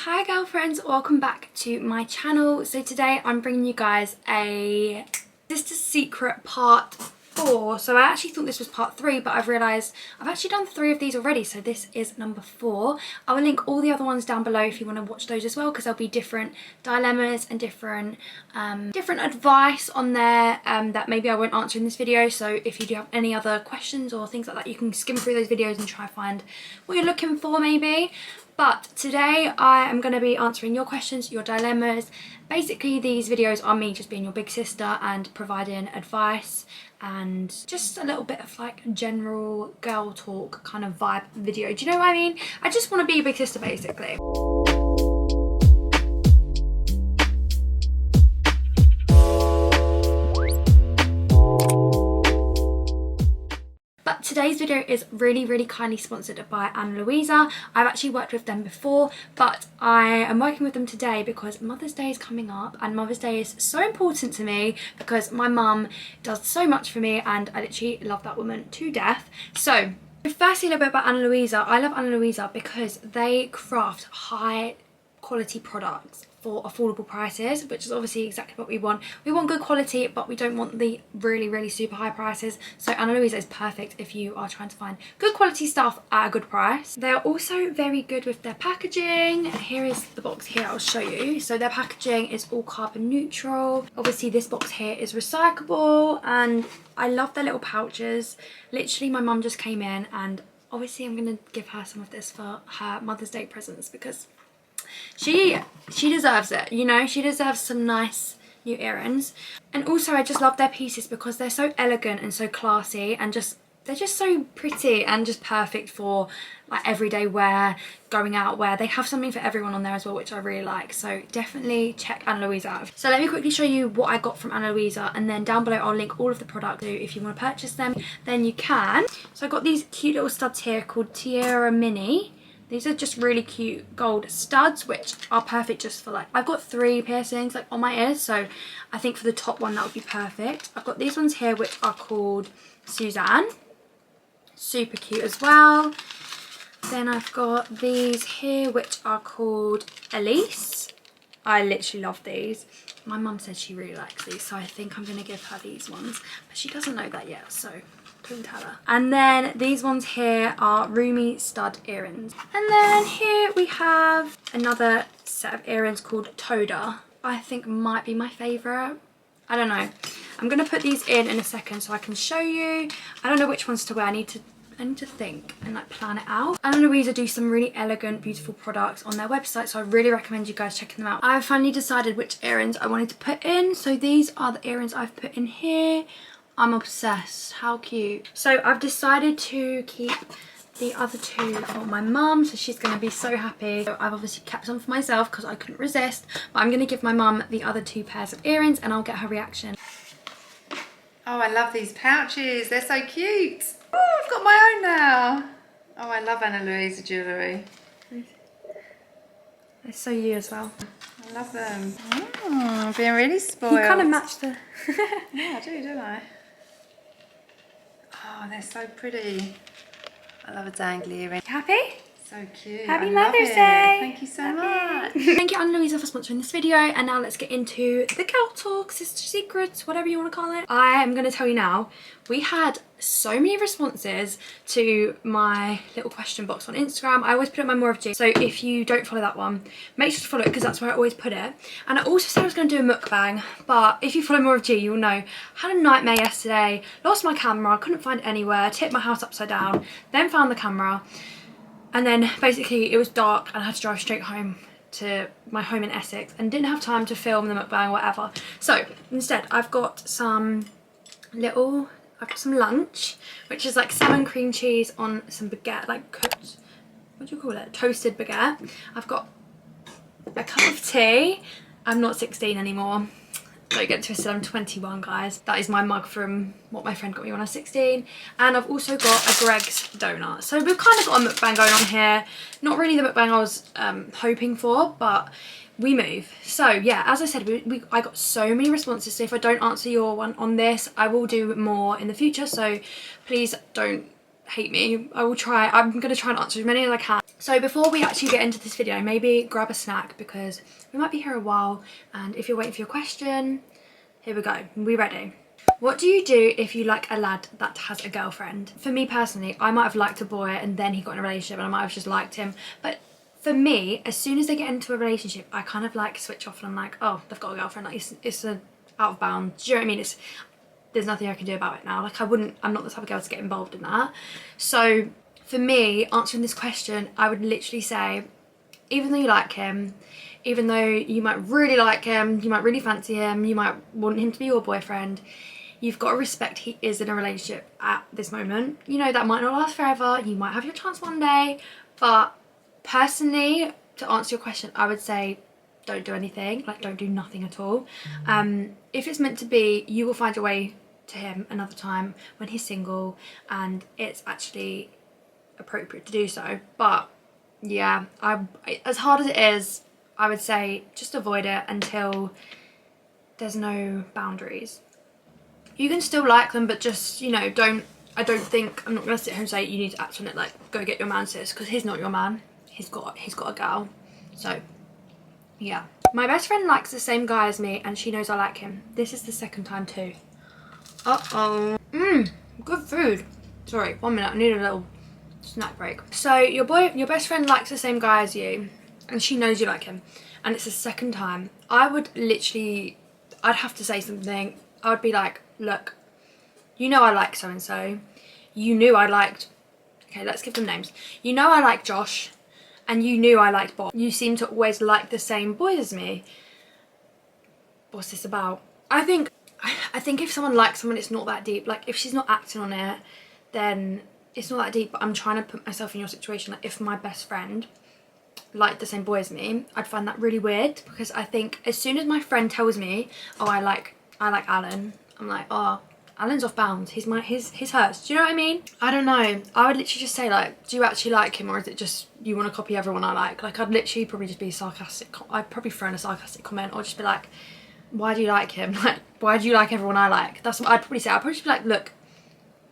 Hi girlfriends, welcome back to my channel. So today I'm bringing you guys a Sister Secret part 4. So I actually thought this was part 3, but I've realised I've actually done 3 of these already, so this is number 4. I will link all the other ones down below if you want to watch those as well, because there'll be different dilemmas and different advice on there that maybe I won't answer in this video. So if you do have any other questions or things like that, you can skim through those videos and try to find what you're looking for maybe. But today I am going to be answering your questions, your dilemmas. Basically these videos are me just being your big sister and providing advice and just a little bit of like general girl talk kind of vibe video. Do you know what I mean? I just want to be a big sister basically. Today's video is really kindly sponsored by Anna Louisa. I've actually worked with them before, but I am working with them today because Mother's Day is coming up, and Mother's Day is so important to me because my mum does so much for me and I literally love that woman to death. So firstly, a little bit about Anna Louisa. I love Anna Louisa because they craft high quality products for affordable prices, which is obviously exactly what we want. We want good quality, but we don't want the really super high prices. So Anna Louisa is perfect if you are trying to find good quality stuff at a good price. They're also very good with their packaging. Here is the box here, I'll show you. So their packaging is all carbon neutral. Obviously this box here is recyclable, and I love their little pouches. Literally my mum just came in, and obviously I'm gonna give her some of this for her Mother's Day presents because she deserves it, you know. She deserves some nice new earrings. And also I just love their pieces because they're so elegant and so classy, and they're just so pretty and just perfect for like everyday wear, going out wear. They have something for everyone on there as well, which I really like. So definitely check Anna Louisa out. So let me quickly show you what I got from Anna Louisa, and then down below I'll link all of the products. So if you want to purchase them, then you can. So I got these cute little studs here called Tiara Mini. These are just really cute gold studs, which are perfect just for like, I've got 3 piercings like on my ears, so I think for the top one that would be perfect. I've got these ones here which are called Suzanne, super cute as well. Then I've got these here which are called Elise. I literally love these. My mum said she really likes these, so I think I'm going to give her these ones, but she doesn't know that yet, so couldn't tell her. And then these ones here are Roomy stud earrings. And then here we have another set of earrings called Toda. I think might be my favourite. I don't know. I'm going to put these in a second so I can show you. I don't know which ones to wear. I need to think and like plan it out. Anna Louisa do some really elegant, beautiful products on their website, so I really recommend you guys checking them out. I've finally decided which earrings I wanted to put in. So these are the earrings I've put in here. I'm obsessed. How cute. So I've decided to keep the other 2 for my mum, so she's going to be so happy. So I've obviously kept some for myself because I couldn't resist, but I'm going to give my mum the other 2 pairs of earrings and I'll get her reaction. Oh, I love these pouches. They're so cute. Oh, I've got my own now. Oh, I love Anna Louisa jewellery. They're so you as well. I love them. Oh, being really spoiled. You kind of match the... Yeah, I do, don't I? Oh, they're so pretty. I love a dangly earring. Happy? So cute. Happy Mother's Day. Thank you so much. Thank you Anna Louisa for sponsoring this video, and now let's get into the girl talk, sister secrets, whatever you want to call it. I am going to tell you now, we had so many responses to my little question box on Instagram. I always put it in my More of G, so if you don't follow that one, make sure to follow it because that's where I always put it. And I also said I was going to do a mukbang, but if you follow More of G, you'll know I had a nightmare yesterday, lost my camera, couldn't find it anywhere, tipped my house upside down, then found the camera. And then basically it was dark and I had to drive straight home to my home in Essex and didn't have time to film the mukbang or whatever. So instead I've got some lunch, which is like salmon cream cheese on some baguette, like cooked, what do you call it? Toasted baguette. I've got a cup of tea. I'm not 16 anymore. Don't get twisted, I'm 21 guys. That is my mug from what my friend got me when I was 16. And I've also got a Greg's donut. So we've kind of got a mukbang going on here. Not really the mukbang I was hoping for, but we move. So yeah, as I said, I got so many responses. So if I don't answer your one on this, I will do more in the future. So please don't hate me. I will try. I'm going to try and answer as many as I can. So before we actually get into this video, maybe grab a snack because we might be here a while, and if you're waiting for your question, here we go. We ready? What do you do if you like a lad that has a girlfriend? For me personally, I might have liked a boy and then he got in a relationship and I might have just liked him. But for me, as soon as they get into a relationship, I kind of like switch off and I'm like, oh, they've got a girlfriend. Like it's a out of bounds. Do you know what I mean? There's nothing I can do about it now. Like I'm not the type of girl to get involved in that. So for me, answering this question, I would literally say, even though you like him, even though you might really like him, you might really fancy him, you might want him to be your boyfriend, you've got to respect he is in a relationship at this moment. You know, that might not last forever. You might have your chance one day. But personally, to answer your question, I would say don't do anything. Like, don't do nothing at all. If it's meant to be, you will find your way to him another time when he's single and it's actually appropriate to do so. But yeah, as hard as it is, I would say just avoid it until there's no boundaries. You can still like them, but just, you know, I don't think, I'm not going to sit here and say you need to act on it like, go get your man, sis, because he's not your man. He's got a girl. So yeah, my best friend likes the same guy as me and she knows I like him. This is the second time too. Good food. Sorry, 1 minute, I need a little snack break. So your best friend likes the same guy as you and she knows you like him and it's the second time. I'd have to say something. I would be like, look, you know I like so and so. You knew I liked, okay, let's give them names. You know I like Josh and you knew I liked Bob. You seem to always like the same boys as me. What's this about? I think if someone likes someone, it's not that deep. Like, if she's not acting on it, then it's not that deep. But I'm trying to put myself in your situation. Like, if my best friend liked the same boy as me, I'd find that really weird, because I think as soon as my friend tells me, oh, I like Alan, I'm like, oh, Alan's off bounds. He's hers. Do you know what I mean? I don't know. I would literally just say, like, do you actually like him, or is it just you want to copy everyone I like? Like, I'd literally probably just be sarcastic. I'd probably throw in a sarcastic comment, or just be like, why do you like him? Like, why do you like everyone I like? That's what I'd probably say. I'd probably just be like, look,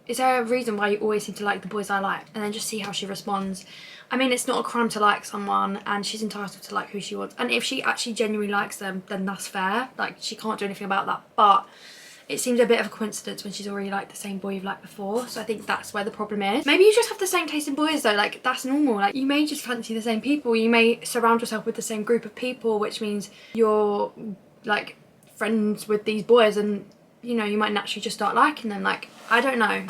is there a reason why you always seem to like the boys I like? And then just see how she responds. I mean, it's not a crime to like someone, and she's entitled to like who she wants. And if she actually genuinely likes them, then that's fair. Like, she can't do anything about that. But it seems a bit of a coincidence when she's already liked the same boy you've liked before. So I think that's where the problem is. Maybe you just have the same taste in boys though. Like, that's normal. Like, you may just fancy the same people. You may surround yourself with the same group of people, which means you're like friends with these boys, and you know, you might naturally just start liking them. Like, I don't know.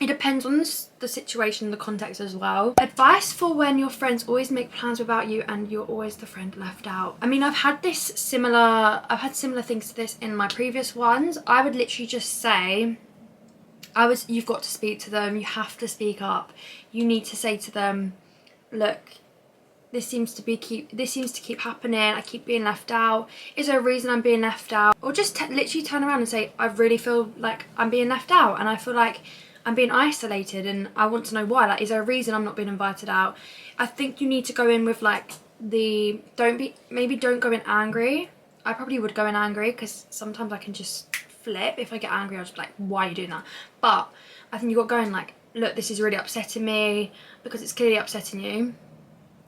It depends on the situation, the context as well. Advice for when your friends always make plans without you and you're always the friend left out. I mean, I've had similar things to this in my previous ones. I would literally just say, you've got to speak to them. You have to speak up. You need to say to them, look, this seems to keep happening. I keep being left out. Is there a reason I'm being left out? Or just literally turn around and say, I really feel like I'm being left out, and I feel like I'm being isolated, and I want to know why. Like, is there a reason I'm not being invited out? I think you need to go in with like maybe don't go in angry. I probably would go in angry, because sometimes I can just flip. If I get angry, I'll just be like, why are you doing that? But I think you've got to go in like, look, this is really upsetting me, because it's clearly upsetting you.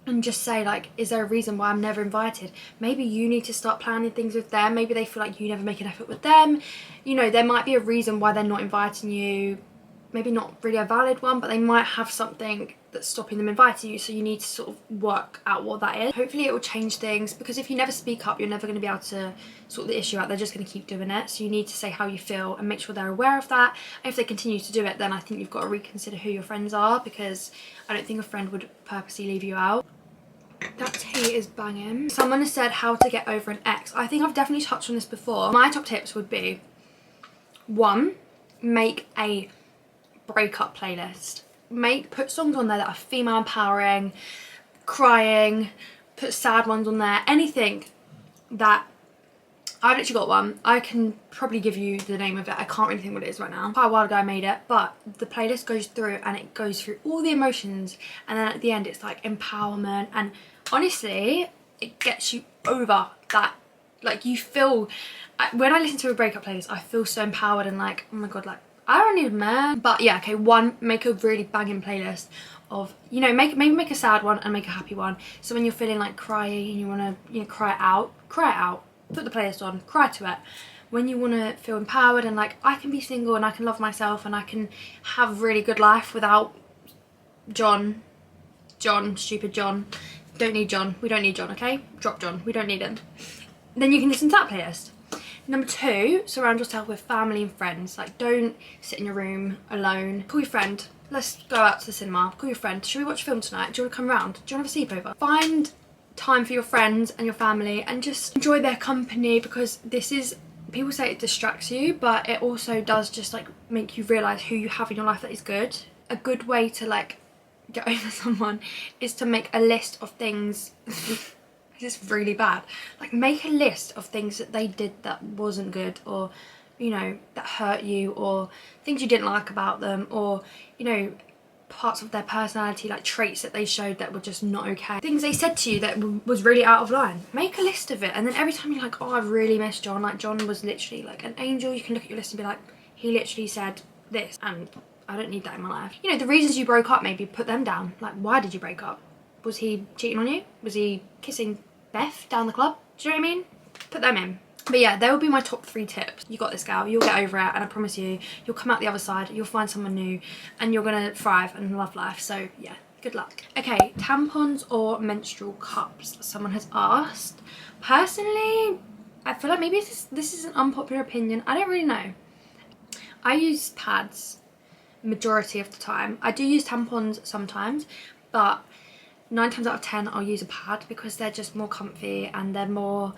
And just say, like, is there a reason why I'm never invited? Maybe you need to start planning things with them. Maybe they feel like you never make an effort with them. You know, there might be a reason why they're not inviting you. Maybe not really a valid one, but they might have something that's stopping them inviting you. So you need to sort of work out what that is. Hopefully it will change things, because if you never speak up, you're never going to be able to sort the issue out. They're just going to keep doing it. So you need to say how you feel and make sure they're aware of that. And if they continue to do it, then I think you've got to reconsider who your friends are, because I don't think a friend would purposely leave you out. That tea is banging. Someone has said how to get over an ex. I think I've definitely touched on this before. My top tips would be, 1, make a breakup playlist. Put songs on there that are female empowering, crying, put sad ones on there, anything that. I've literally got one. I can probably give you the name of it. I can't really think what it is right now. Quite a while ago I made it, but the playlist goes through and it goes through all the emotions, and then at the end it's like empowerment, and honestly it gets you over that. Like, you feel, when I listen to a breakup playlist, I feel so empowered and like, oh my god, like, I don't need a man. But yeah, okay, 1, make a really banging playlist of, you know, maybe make a sad one and make a happy one. So when you're feeling like crying and you want to, you know, cry it out, put the playlist on, cry to it. When you want to feel empowered and like, I can be single and I can love myself and I can have a really good life without stupid John. Don't need John. We don't need John, okay? Drop John. We don't need him. Then you can listen to that playlist. Number 2, surround yourself with family and friends. Like, don't sit in your room alone. Call your friend. Let's go out to the cinema. Call your friend. Should we watch a film tonight? Do you want to come round? Do you want to have a sleepover? Find time for your friends and your family and just enjoy their company, because this is, people say it distracts you, but it also does just like make you realise who you have in your life that is good. A good way to like get over someone is to make a list of things. This is really bad. Like, make a list of things that they did that wasn't good, or, you know, that hurt you, or things you didn't like about them, or, you know, parts of their personality, like traits that they showed that were just not okay, things they said to you that was really out of line. Make a list of it, and then every time you're like, oh, I really miss John, like John was literally like an angel, you can look at your list and be like, he literally said this and I don't need that in my life. You know, the reasons you broke up, maybe put them down. Like, why did you break up? Was he cheating on you? Was he kissing Beth down the club? Do you know what I mean? Put them in. But yeah, there will be my top 3 tips. You got this, gal. You'll get over it, and I promise you, you'll come out the other side, you'll find someone new, and you're gonna thrive and love life. So yeah, good luck. Okay, tampons or menstrual cups? Someone has asked. Personally, I feel like maybe this is an unpopular opinion. I don't really know. I use pads majority of the time. I do use tampons sometimes, but 9 times out of 10 I'll use a pad because they're just more comfy and they're more,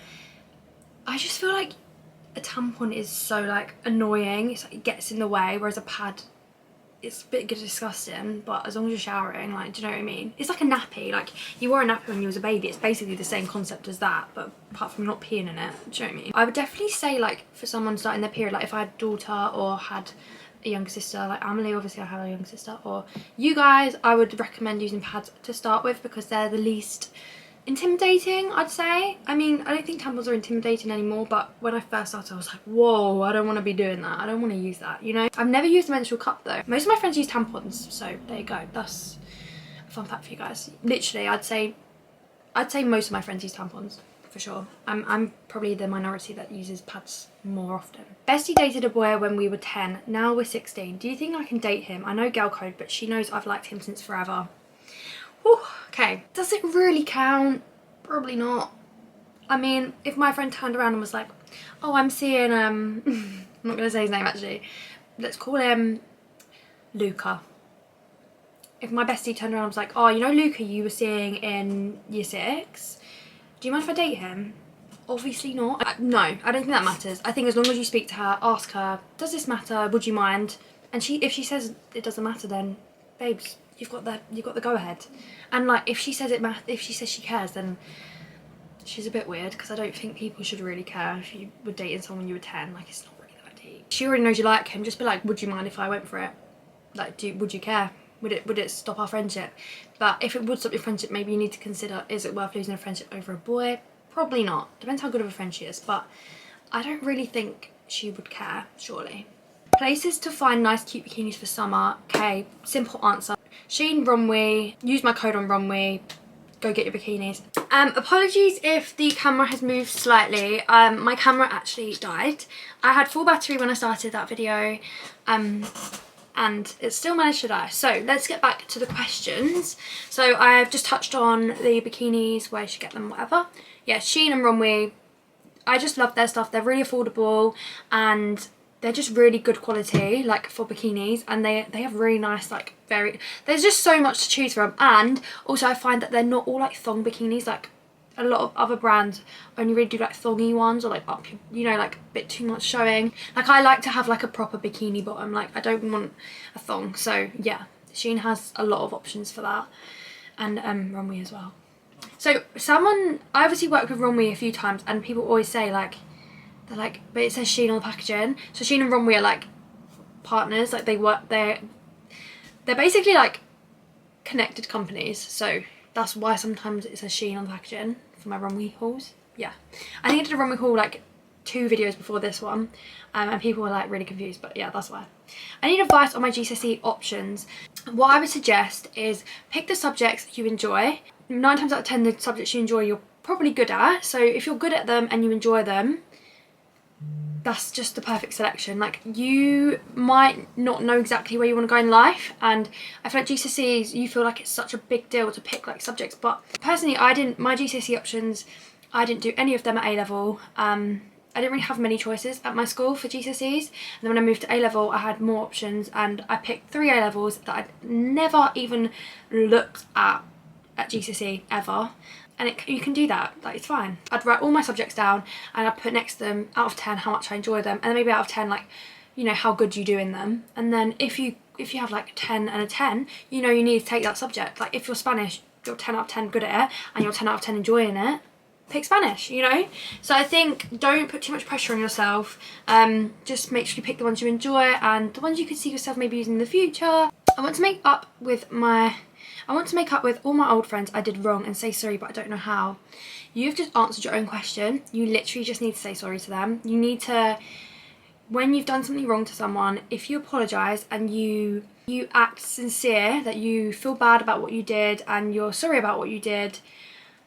I just feel like a tampon is so like annoying. It's like it gets in the way, whereas a pad, it's a bit disgusting, but as long as you're showering, like, do you know what I mean? It's like a nappy. Like, you wore a nappy when you was a baby. It's basically the same concept as that, but apart from not peeing in it. Do you know what I mean? I would definitely say, like, for someone starting their period, like if I had a daughter or had a younger sister, like Emily, obviously I have a younger sister, or you guys, I would recommend using pads to start with because they're the least intimidating, I'd say. I mean, I don't think tampons are intimidating anymore, but when I first started I was like, whoa, I don't want to be doing that. I don't want to use that, you know? I've never used a menstrual cup though. Most of my friends use tampons, so there you go. That's a fun fact for you guys. Literally, I'd say most of my friends use tampons, for sure. I'm probably the minority that uses pads more often. Bestie dated a boy when we were 10, now we're 16. Do you think I can date him? I know girl code, but she knows I've liked him since forever. Whew, okay, does it really count? Probably not. I mean, if my friend turned around and was like, oh, I'm seeing, I'm not going to say his name actually, let's call him Luca. If my bestie turned around and was like, oh, you know Luca you were seeing in year 6? Do you mind if I date him? Obviously not. No, I don't think that matters. I think as long as you speak to her, ask her, does this matter? Would you mind? And if she says it doesn't matter, then babes, you've got the go ahead. And like, if she says she cares, then she's a bit weird, because I don't think people should really care if you were dating someone when you were 10. Like, it's not really that deep. She already knows you like him. Just be like, would you mind if I went for it? Like, would you care? Would it stop our friendship? But if it would stop your friendship, maybe you need to consider, is it worth losing a friendship over a boy? Probably not. Depends how good of a friend she is, but I don't really think she would care, surely. Places to find nice cute bikinis for summer. Okay, simple answer. Shein, Romwe. Use my code on Romwe. Go get your bikinis. Apologies if the camera has moved slightly. My camera actually died. I had full battery when I started that video. And it still managed to die. So let's get back to the questions. So I've just touched on the bikinis, where you should get them, whatever. Yeah, Shein and Romwe, I just love their stuff. They're really affordable and they're just really good quality, like for bikinis, and they have really nice, like, there's just so much to choose from. And also I find that they're not all like thong bikinis. Like, a lot of other brands only really do like thongy ones, or like up, you know, like a bit too much showing. Like, I like to have like a proper bikini bottom. Like, I don't want a thong. So yeah, Shein has a lot of options for that, and Romwe as well. So I obviously worked with Romwe a few times, and people always say like, they're like, but it says Shein on the packaging. So Shein and Romwe are like partners. Like, they're basically like connected companies. So that's why sometimes it says Shein on the packaging for my Romwe hauls. Yeah, I think I did a Romwe haul like 2 videos before this one, and people were like really confused, but yeah, that's why. I need advice on my GCSE options. What I would suggest is pick the subjects you enjoy. 9 times out of 10 the subjects you enjoy you're probably good at, so if you're good at them and you enjoy them, that's just the perfect selection. Like, you might not know exactly where you want to go in life, and I feel like GCSEs, you feel like it's such a big deal to pick like subjects, but personally my GCSE options, I didn't do any of them at A-level. I didn't really have many choices at my school for GCSEs, and then when I moved to A-level I had more options, and I picked 3 A-levels that I'd never even looked at GCSE ever. And you can do that, like, it's fine. I'd write all my subjects down and I'd put next to them out of 10 how much I enjoy them, and then maybe out of 10 like, you know, how good you do in them. And then if you have like a 10 and a 10, you know you need to take that subject. Like, if you're Spanish, you're 10 out of 10 good at it and you're 10 out of 10 enjoying it, pick Spanish, you know? So I think don't put too much pressure on yourself. Just make sure you pick the ones you enjoy and the ones you could see yourself maybe using in the future. I want to make up with all my old friends I did wrong and say sorry, but I don't know how. You've just answered your own question. You literally just need to say sorry to them. You need to, when you've done something wrong to someone, if you apologise and you act sincere, that you feel bad about what you did and you're sorry about what you did,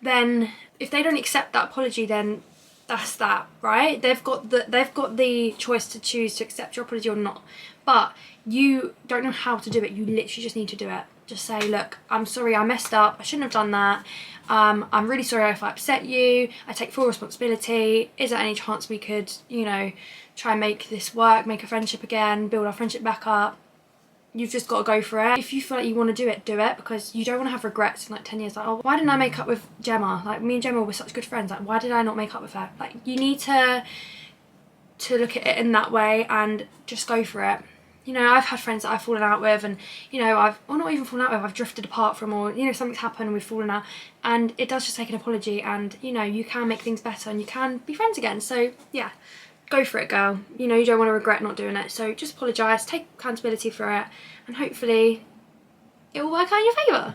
then if they don't accept that apology, then that's that, right? They've got the choice to choose to accept your apology or not. But you don't know how to do it. You literally just need to do it. Just say, look, I'm sorry, I messed up, I shouldn't have done that. I'm really sorry if I upset you. I take full responsibility. Is there any chance we could, you know, try and make this work, make a friendship again, build our friendship back up? You've just got to go for it. If you feel like you want to do it, because you don't want to have regrets in like 10 years. Like, oh, why didn't I make up with Gemma? Like, me and Gemma were such good friends. Like, why did I not make up with her? Like, you need to look at it in that way and just go for it. You know, I've had friends that I've fallen out with, and, you know, not even fallen out with, I've drifted apart from, or, you know, something's happened and we've fallen out, and it does just take an apology, and, you know, you can make things better and you can be friends again. So yeah, go for it, girl. You know, you don't want to regret not doing it, so just apologise, take accountability for it, and hopefully it will work out in your favour.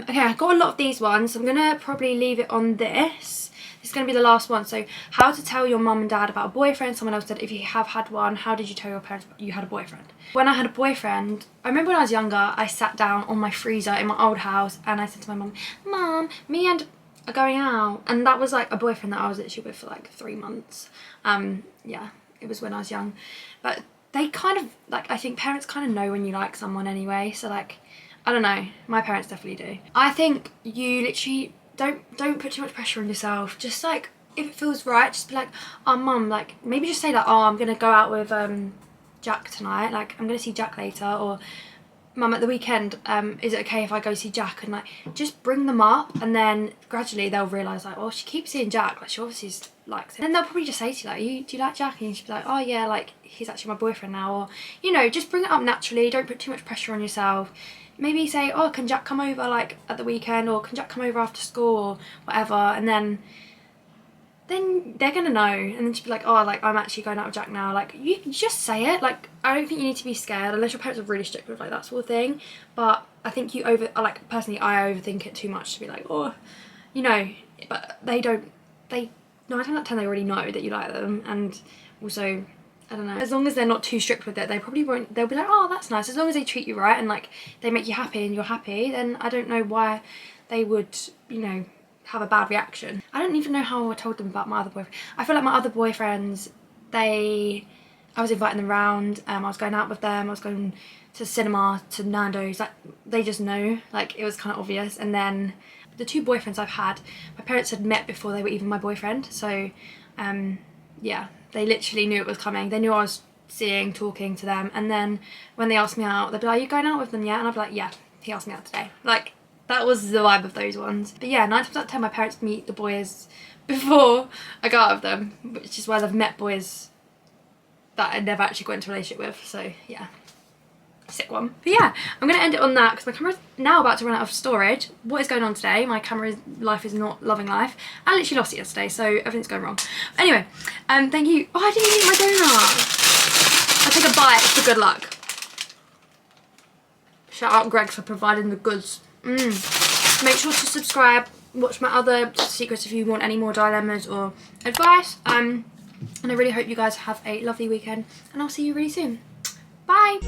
Okay, I got a lot of these ones, so I'm gonna probably leave it on this. This is going to be the last one. So, how to tell your mum and dad about a boyfriend. Someone else said, if you have had one, how did you tell your parents you had a boyfriend? When I had a boyfriend, I remember when I was younger, I sat down on my freezer in my old house and I said to my mum, Mum, me and are going out. And that was like a boyfriend that I was literally with for like 3 months. Yeah, it was when I was young. But they kind of, like, I think parents kind of know when you like someone anyway. So, like, I don't know. My parents definitely do. I think you literally don't put too much pressure on yourself. Just, like, if it feels right, just be like, oh, Mum, like, maybe just say like, oh, I'm gonna go out with Jack tonight, like, I'm gonna see Jack later, or Mum, at the weekend, is it okay if I go see Jack? And like, just bring them up, and then gradually they'll realise like, oh, she keeps seeing Jack, like, she obviously likes him. And they'll probably just say to you like, do you like Jack? And you should be like, oh yeah, like, he's actually my boyfriend now. Or, you know, just bring it up naturally. Don't put too much pressure on yourself. Maybe say, oh, can Jack come over like at the weekend, or can Jack come over after school, or whatever, and then they're gonna know, and then just be like, oh, like, I'm actually going out with Jack now. Like, you just say it. Like, I don't think you need to be scared, unless your parents are really strict with like that sort of thing. But I think personally, I overthink it too much to be like, oh, you know. But they don't. 9 times out of 10 they already know that you like them, and also, I don't know, as long as they're not too strict with it, they probably won't. They'll be like, oh, that's nice. As long as they treat you right and like they make you happy and you're happy, then I don't know why they would, you know, have a bad reaction. I don't even know how I told them about my other boyfriend. I feel like my other boyfriends, I was inviting them around, I was going out with them, I was going to the cinema, to Nando's, like, they just know, like, it was kind of obvious. And then the 2 boyfriends I've had, my parents had met before they were even my boyfriend, so yeah, they literally knew it was coming. They knew I was talking to them, and then when they asked me out, they'd be like, are you going out with them yet? And I'd be like, yeah, he asked me out today. Like, that was the vibe of those ones. But yeah, 9 times out of 10 my parents meet the boys before I go out with them, which is why they've met boys that I never actually got into a relationship with. So yeah, sick one. But yeah, I'm gonna end it on that because my camera's now about to run out of storage. What is going on today? My camera's life is not loving life. I literally lost it yesterday, so everything's going wrong. Anyway, thank you. Oh, I didn't eat my donut. I'll take a bite for good luck. Shout out Greg for providing the goods. Make sure to subscribe, watch my other secrets if you want any more dilemmas or advice. And I really hope you guys have a lovely weekend, and I'll see you really soon. Bye!